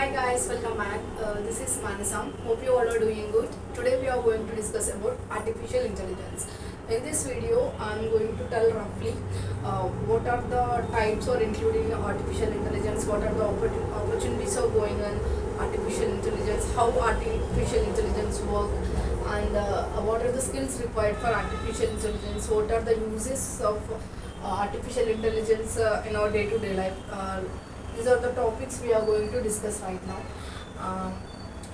Hi guys, welcome back. This is Manasa. Hope you all are doing good. Today we are going to discuss about artificial intelligence. In this video, I am going to tell roughly what are the types or including artificial intelligence, what are the opportunities of going on artificial intelligence, how artificial intelligence work, and what are the skills required for artificial intelligence, what are the uses of artificial intelligence in our day-to-day life. These are the topics we are going to discuss right now.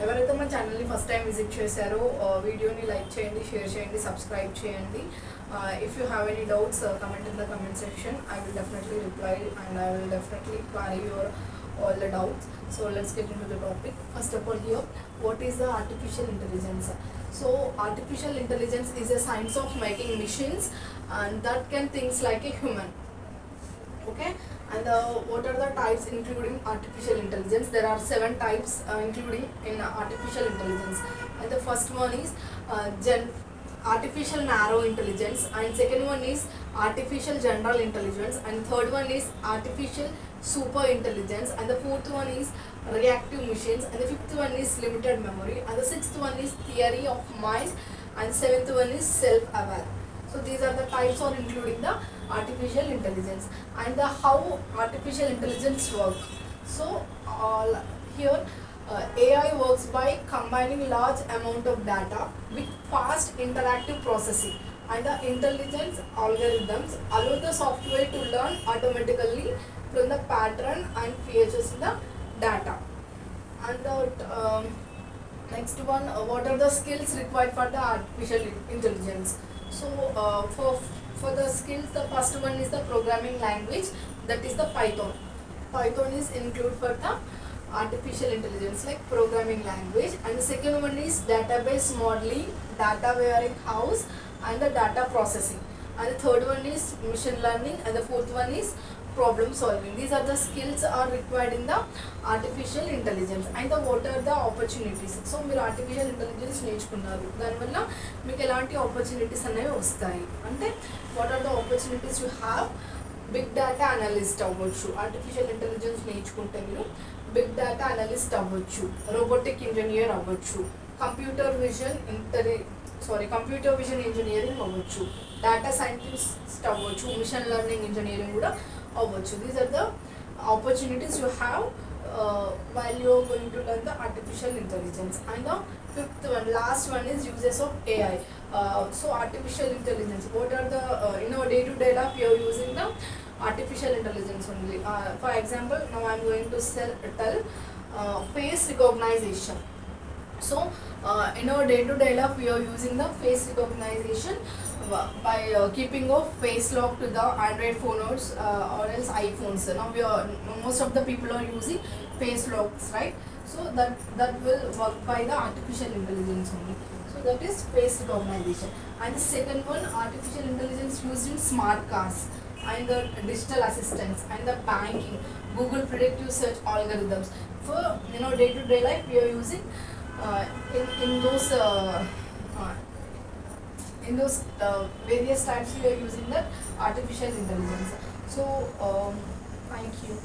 ఎవరైతే మన ఛానల్ని first time visit చేశారో వీడియోని like చేయండి, share చేయండి, subscribe చేయండి. If you have any doubts comment in the comment section. I will definitely reply and I will definitely clarify your all the doubts. So let's get into the topic. First of all, here, what is the artificial intelligence? So artificial intelligence is a science of making machines and that can things like a human. Okay, and what are the types including artificial intelligence? There are 7 types including in artificial intelligence, and the first one is artificial narrow intelligence, and second one is artificial general intelligence, and third one is artificial super intelligence, and the fourth one is reactive machines, and the fifth one is limited memory, and the sixth one is theory of mind, and seventh one is self-aware. So these are the types or including the artificial intelligence. And the how artificial intelligence work. So here AI works by combining large amount of data with fast interactive processing, and the intelligence algorithms allow the software to learn automatically from the pattern and features in the data. And the next one, what are the skills required for the artificial intelligence? So for the skills, the first one is the programming language, that is the Python. Python is included for the artificial intelligence, like programming language. And the second one is database modeling, data warehouse, and the data processing. And the third one is machine learning, and the fourth one is problem solving. These are the skills are required in the artificial intelligence. And what are the opportunities? So మీరు artificial intelligence నేర్చుకున్నారు, దానివల్ల మీకు ఎలాంటి opportunities అనేవి వస్తాయి అంటే what are the opportunities you have? Big data analyst అవ్వచ్చు, artificial intelligence నేర్చుకుంటే మీరు బిగ్ డేటా అనలిస్ట్ అవ్వచ్చు, రోబోటిక్ ఇంజనీర్ అవ్వచ్చు, కంప్యూటర్ విజన్ ఇంజనీరింగ్ అవ్వచ్చు, డేటా సైంటిస్ట్ అవ్వచ్చు, మిషన్ లెర్నింగ్ ఇంజనీరింగ్ కూడా అవ్వచ్చు. These are the opportunities you have while you are going to learn the artificial intelligence. And the fifth one, last one, is uses of AI. So artificial intelligence, what are the in our day-to-day life we are using the artificial intelligence only. For example, now I am going to tell face recognition. So in our day-to-day life we are using the face recognition by keeping a face lock to the Android phones or else iPhones. Now most of the people are using face locks, right? So that will work by the artificial intelligence only. So that is face recognition. And the second one, artificial intelligence used in smart cars and the digital assistants and the banking, Google predictive search algorithms. For day-to-day life we are using in those various types we are using the artificial intelligence. So thank you.